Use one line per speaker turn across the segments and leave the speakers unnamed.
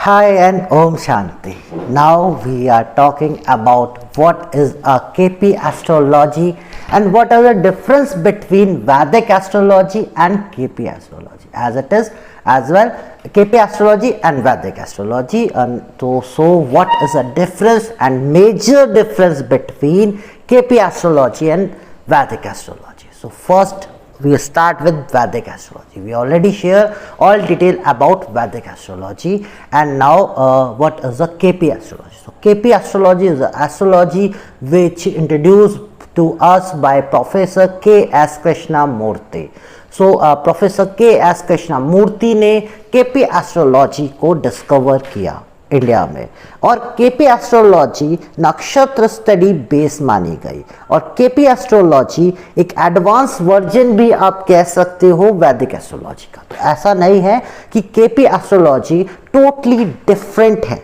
Hi and Om Shanti. Now we are talking about what is a KP astrology and what are the difference between Vedic astrology and KP astrology as it is as well KP astrology and Vedic astrology. And so what is the difference and major difference between KP astrology and Vedic astrology? So first we start with Vedic astrology. We already share all detail about Vedic astrology, and now what is the KP astrology? So KP astrology is the astrology which introduced to us by Professor K.S. Krishnamurti. So Professor K.S. Krishnamurti ने KP astrology को discover किया India में, और KP astrology नक्षत्र study base मानी गई, और KP astrology एक एडवांस वर्जन भी आप कह सकते हो वैदिक एस्ट्रोलॉजी का। तो ऐसा नहीं है कि केपी एस्ट्रोलॉजी टोटली डिफरेंट है।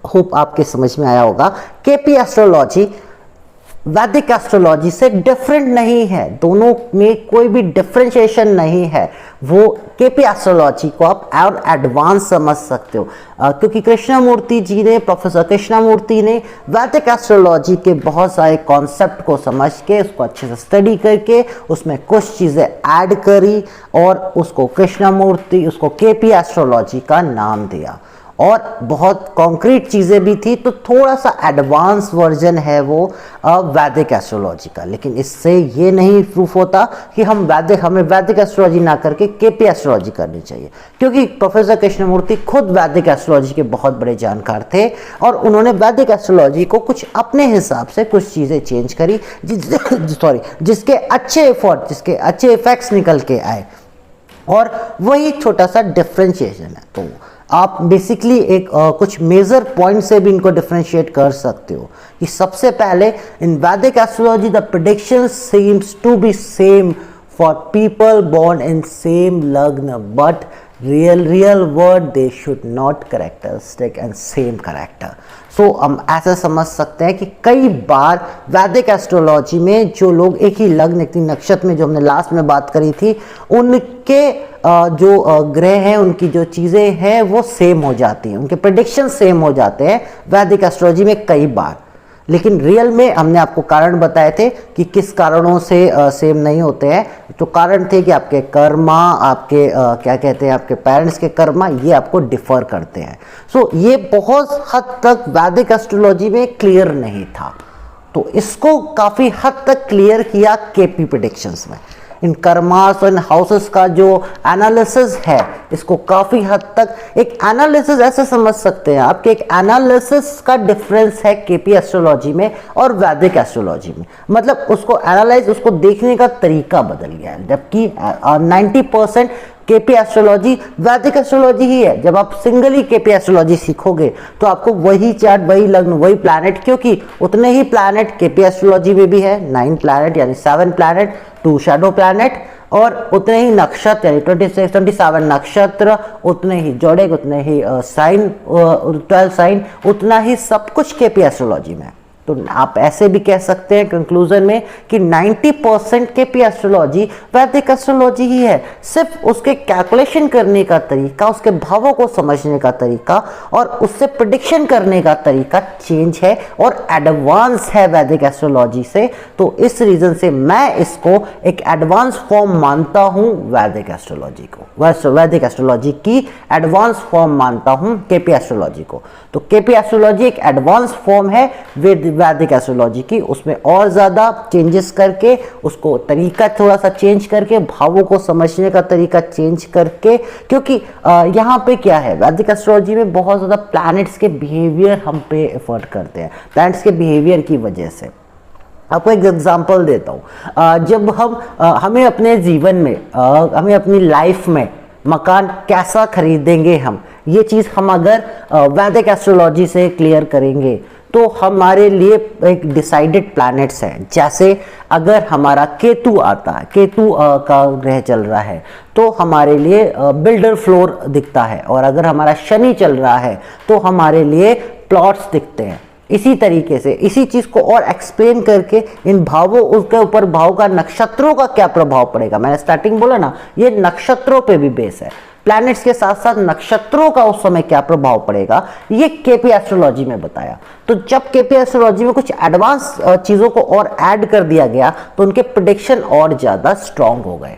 होप आपके समझ में आया होगा। केपी एस्ट्रोलॉजी वैदिक एस्ट्रोलॉजी से डिफरेंट नहीं है, दोनों में कोई भी डिफरेंशिएशन नहीं है। वो केपी एस्ट्रोलॉजी को आप और एडवांस समझ सकते हो, क्योंकि कृष्णमूर्ति जी ने, प्रोफेसर कृष्णमूर्ति ने वैदिक एस्ट्रोलॉजी के बहुत सारे कॉन्सेप्ट को समझ के उसको अच्छे से स्टडी करके उसमें कुछ चीज़ें ऐड करी और उसको कृष्णमूर्ति उसको केपी एस्ट्रोलॉजी का नाम दिया। और बहुत कॉन्क्रीट चीज़ें भी थी, तो थोड़ा सा एडवांस वर्जन है वो वैदिक एस्ट्रोलॉजी का। लेकिन इससे ये नहीं प्रूफ होता कि हमें वैदिक एस्ट्रोलॉजी ना करके केपी एस्ट्रोलॉजी करनी चाहिए, क्योंकि प्रोफेसर कृष्णमूर्ति खुद वैदिक एस्ट्रोलॉजी के बहुत बड़े जानकार थे और उन्होंने वैदिक एस्ट्रोलॉजी को कुछ अपने हिसाब से कुछ चीज़ें चेंज करी जिसके अच्छे इफेक्ट्स निकल के आए, और वही छोटा सा डिफ्रेंशिएशन है। तो आप बेसिकली एक कुछ मेजर पॉइंट से भी इनको डिफरेंशिएट कर सकते हो कि सबसे पहले in Vedic astrology the prediction seems to be same for people born in same lagna, but real word they should not characteristic and same character. So हम ऐसा समझ सकते हैं कि कई बार वैदिक एस्ट्रोलॉजी में जो लोग एक ही लग्न एक ही नक्षत्र में, जो हमने लास्ट में बात करी थी, उनके जो ग्रह हैं, उनकी जो चीज़ें हैं वो सेम हो जाती हैं, उनके प्रेडिक्शन सेम हो जाते हैं वैदिक एस्ट्रोलॉजी में कई बार। लेकिन रियल में हमने आपको कारण बताए थे कि किस कारणों से सेम नहीं होते हैं। तो कारण थे कि आपके कर्मा, आपके क्या कहते हैं, आपके पेरेंट्स के कर्मा, ये आपको डिफर करते हैं। सो ये बहुत हद तक वैदिक एस्ट्रोलॉजी में क्लियर नहीं था, तो इसको काफ़ी हद तक क्लियर किया केपी प्रेडिक्शंस में। इन कर्मास और इन हाउसेस का जो एनालिसिस है, इसको काफ़ी हद तक एक एनालिसिस ऐसे समझ सकते हैं आपके, एक एनालिसिस का डिफरेंस है केपी एस्ट्रोलॉजी में और वैदिक एस्ट्रोलॉजी में। मतलब उसको एनालाइज, उसको देखने का तरीका बदल गया है, जबकि 90% केपी एस्ट्रोलॉजी वैदिक एस्ट्रोलॉजी ही है। जब आप सिंगली केपी एस्ट्रोलॉजी सीखोगे तो आपको वही चार्ट, वही लग्न, वही प्लैनेट, क्योंकि उतने ही प्लैनेट केपी एस्ट्रोलॉजी में भी है, 9 प्लैनेट यानी 7 प्लैनेट, 2 शैडो प्लैनेट, और उतने ही नक्षत्र यानी 27 नक्षत्र, उतने ही जोड़े, उतने ही साइन, 12 साइन, उतना ही सब कुछ केपी एस्ट्रोलॉजी में। तो आप ऐसे भी कह सकते हैं कंक्लूजन में कि 90% केपी एस्ट्रोलॉजी वैदिक एस्ट्रोलॉजी ही है। सिर्फ उसके कैलकुलेशन करने का तरीका, उसके भावों को समझने का तरीका और उससे प्रेडिक्शन करने का तरीका चेंज है और एडवांस है वैदिक एस्ट्रोलॉजी से। तो इस रीजन से मैं इसको एक एडवांस फॉर्म मानता हूँ वैदिक एस्ट्रोलॉजी को, वैदिक एस्ट्रोलॉजी की एडवांस फॉर्म मानता हूँ केपी एस्ट्रोलॉजी को। तो केपी एस्ट्रोलॉजी एक एडवांस फॉर्म है वैदिक एस्ट्रोलॉजी की, उसमें और ज़्यादा चेंजेस करके, उसको तरीका थोड़ा सा चेंज करके, भावों को समझने का तरीका चेंज करके, क्योंकि यहाँ पे क्या है, वैदिक एस्ट्रोलॉजी में बहुत ज़्यादा प्लैनेट्स के बिहेवियर हम पे एफर्ट करते हैं, प्लैनेट्स के बिहेवियर की वजह से। आपको एक एग्जांपल देता हूँ। जब हमें अपने जीवन में, हमें अपनी लाइफ में मकान कैसा खरीदेंगे, हम ये चीज़ हम अगर वैदिक एस्ट्रोलॉजी से क्लियर करेंगे तो हमारे लिए एक डिसाइडेड प्लैनेट्स हैं। जैसे अगर हमारा केतु आता है, केतु का ग्रह चल रहा है, तो हमारे लिए बिल्डर फ्लोर दिखता है, और अगर हमारा शनि चल रहा है तो हमारे लिए प्लॉट्स दिखते हैं। इसी तरीके से इसी चीज़ को और एक्सप्लेन करके इन भावों, उसके ऊपर भाव का नक्षत्रों का क्या प्रभाव पड़ेगा, मैंने स्टार्टिंग बोला ना, ये नक्षत्रों पे भी बेस है। प्लैनेट्स के साथ साथ नक्षत्रों का उस समय क्या प्रभाव पड़ेगा, ये केपी एस्ट्रोलॉजी में बताया। तो जब केपी एस्ट्रोलॉजी में कुछ एडवांस चीज़ों को और ऐड कर दिया गया तो उनके प्रेडिक्शन और ज़्यादा स्ट्रांग हो गए।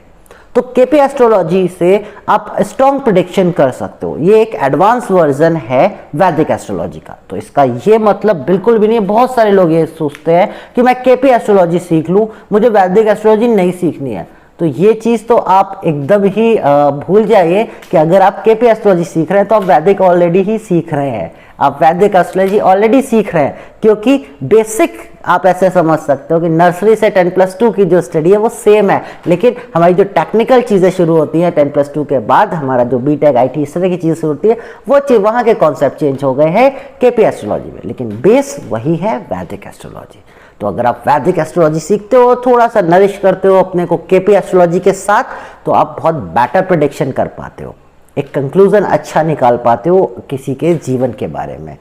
तो केपी एस्ट्रोलॉजी से आप स्ट्रॉन्ग प्रेडिक्शन कर सकते हो। ये एक एडवांस वर्जन है वैदिक एस्ट्रोलॉजी का। तो इसका ये मतलब बिल्कुल भी नहीं है, बहुत सारे लोग ये सोचते हैं कि मैं केपी एस्ट्रोलॉजी सीख लूँ, मुझे वैदिक एस्ट्रोलॉजी नहीं सीखनी है। तो ये चीज़ तो आप एकदम ही भूल जाइए कि अगर आप केपी एस्ट्रोलॉजी सीख रहे हैं तो आप वैदिक ऑलरेडी ही सीख रहे हैं, आप वैदिक एस्ट्रोलॉजी ऑलरेडी सीख रहे हैं। क्योंकि बेसिक आप ऐसे समझ सकते हो कि नर्सरी से 10+2 की जो स्टडी है वो सेम है, लेकिन हमारी जो टेक्निकल चीज़ें शुरू होती हैं 10+2 के बाद, हमारा जो बीटेक आईटी इस तरह की चीज़ शुरू होती है, वो चीज़ वहाँ के कॉन्सेप्ट चेंज हो गए हैं केपी एस्ट्रोलॉजी में, लेकिन बेस वही है वैदिक एस्ट्रोलॉजी। तो अगर आप वैदिक एस्ट्रोलॉजी सीखते हो, थोड़ा सा नरिश करते हो अपने को केपी एस्ट्रोलॉजी के साथ, तो आप बहुत बेटर प्रेडिक्शन कर पाते हो, एक कंक्लूजन अच्छा निकाल पाते हो किसी के जीवन के बारे में।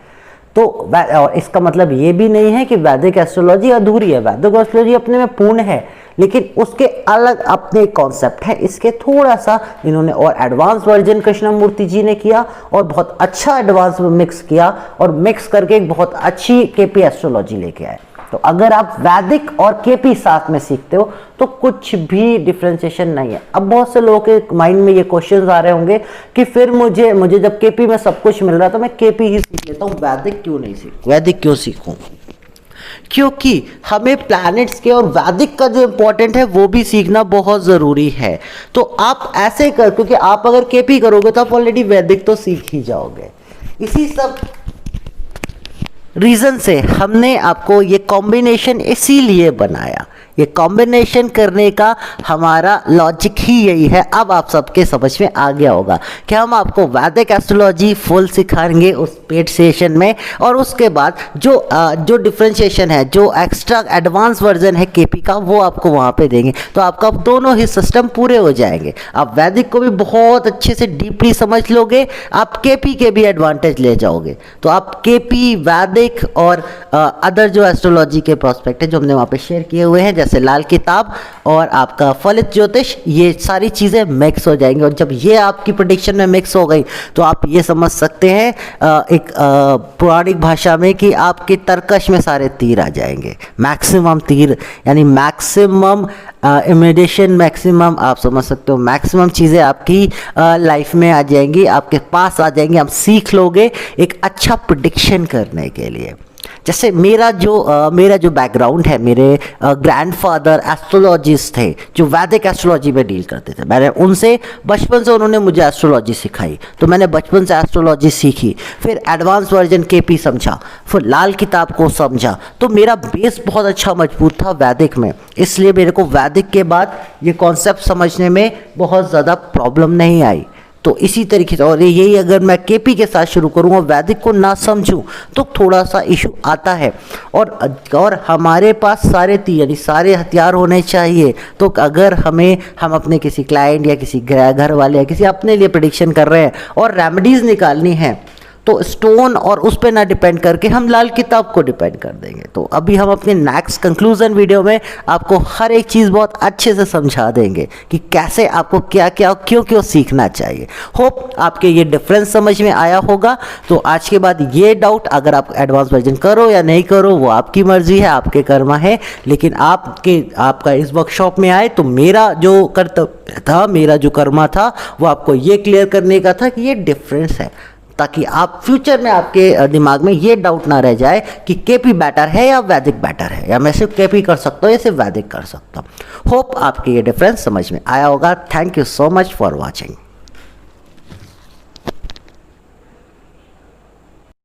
तो और इसका मतलब ये भी नहीं है कि वैदिक एस्ट्रोलॉजी अधूरी है, वैदिक एस्ट्रोलॉजी अपने में पूर्ण है, लेकिन उसके अलग अपने कॉन्सेप्ट है। इसके थोड़ा सा इन्होंने और एडवांस वर्जन कृष्णमूर्ति जी ने किया और बहुत अच्छा एडवांस मिक्स किया और मिक्स करके एक बहुत अच्छी केपी एस्ट्रोलॉजी लेके आए। तो अगर आप वैदिक और केपी साथ में सीखते हो तो कुछ भी डिफ्रेंशिएशन नहीं है। अब बहुत से लोगों के माइंड में ये क्वेश्चंस आ रहे होंगे कि फिर मुझे जब केपी में सब कुछ मिल रहा है तो मैं केपी ही सीख लेता हूँ, वैदिक क्यों नहीं सीखूं, वैदिक क्यों सीखूं? क्योंकि हमें प्लैनेट्स के और वैदिक का जो इंपॉर्टेंट है वो भी सीखना बहुत ज़रूरी है। तो आप ऐसे कर, क्योंकि आप अगर केपी करोगे तो आप ऑलरेडी वैदिक तो सीख ही जाओगे। इसी सब रीज़न से हमने आपको ये कॉम्बिनेशन इसीलिए बनाया। ये कॉम्बिनेशन करने का हमारा लॉजिक ही यही है। अब आप सबके समझ में आ गया होगा कि हम आपको वैदिक एस्ट्रोलॉजी फुल सिखाएंगे उस पेड सेशन में, और उसके बाद जो डिफरेंशिएशन है, जो एक्स्ट्रा एडवांस वर्जन है केपी का, वो आपको वहाँ पे देंगे। तो आपका दोनों ही सिस्टम पूरे हो जाएंगे। आप वैदिक को भी बहुत अच्छे से डीपली समझ लोगे, आप केपी के भी एडवांटेज ले जाओगे। तो आप केपी, वैदिक और अदर जो एस्ट्रोलॉजी के प्रोस्पेक्ट है जो हमने वहाँ पे शेयर किए हुए हैं, जैसे लाल किताब और आपका फलित ज्योतिष, ये सारी चीज़ें मिक्स हो जाएंगी। और जब ये आपकी प्रेडिक्शन में मिक्स हो गई तो आप ये समझ सकते हैं एक पौराणिक भाषा में कि आपके तर्कश में सारे तीर आ जाएंगे। मैक्सिमम तीर यानी मैक्सिमम इमिडेशन, मैक्सिमम आप समझ सकते हो, मैक्सिमम चीज़ें आपकी लाइफ में आ जाएंगी, आपके पास आ जाएंगी। आप सीख लोगे एक अच्छा प्रेडिक्शन करने के लिए। जैसे मेरा जो बैकग्राउंड है, मेरे ग्रैंडफादर एस्ट्रोलॉजिस्ट थे जो वैदिक एस्ट्रोलॉजी में डील करते थे। मैंने उनसे बचपन से, उन्होंने मुझे एस्ट्रोलॉजी सिखाई, तो मैंने बचपन से एस्ट्रोलॉजी सीखी, फिर एडवांस वर्जन केपी समझा, फिर लाल किताब को समझा। तो मेरा बेस बहुत अच्छा मजबूत था वैदिक में, इसलिए मेरे को वैदिक के बाद ये कॉन्सेप्ट समझने में बहुत ज़्यादा प्रॉब्लम नहीं आई। तो इसी तरीके से, और यही अगर मैं केपी के साथ शुरू करूँ और वैदिक को ना समझूं तो थोड़ा सा इशू आता है। और हमारे पास यानी सारे हथियार होने चाहिए। तो अगर हम अपने किसी क्लाइंट या किसी घर वाले या किसी अपने लिए प्रेडिक्शन कर रहे हैं और रेमेडीज़ निकालनी है, तो स्टोन और उस पर ना डिपेंड करके हम लाल किताब को डिपेंड कर देंगे। तो अभी हम अपने नेक्स्ट कंक्लूजन वीडियो में आपको हर एक चीज़ बहुत अच्छे से समझा देंगे कि कैसे आपको क्या क्या क्यों सीखना चाहिए। होप आपके ये डिफरेंस समझ में आया होगा। तो आज के बाद ये डाउट, अगर आप एडवांस वर्जन करो या नहीं करो वो आपकी मर्जी है, आपके कर्मा है, लेकिन आपका इस वर्कशॉप में आए तो मेरा जो कर्तव्य था, मेरा जो कर्मा था, वो आपको ये क्लियर करने का था कि ये डिफरेंस है, ताकि आप फ्यूचर में आपके दिमाग में ये डाउट ना रह जाए कि केपी बेटर है या वैदिक बेटर है, या मैं सिर्फ केपी कर सकता हूँ या सिर्फ वैदिक कर सकता हूँ। होप आपके ये डिफरेंस समझ में आया होगा। Thank you so much for watching.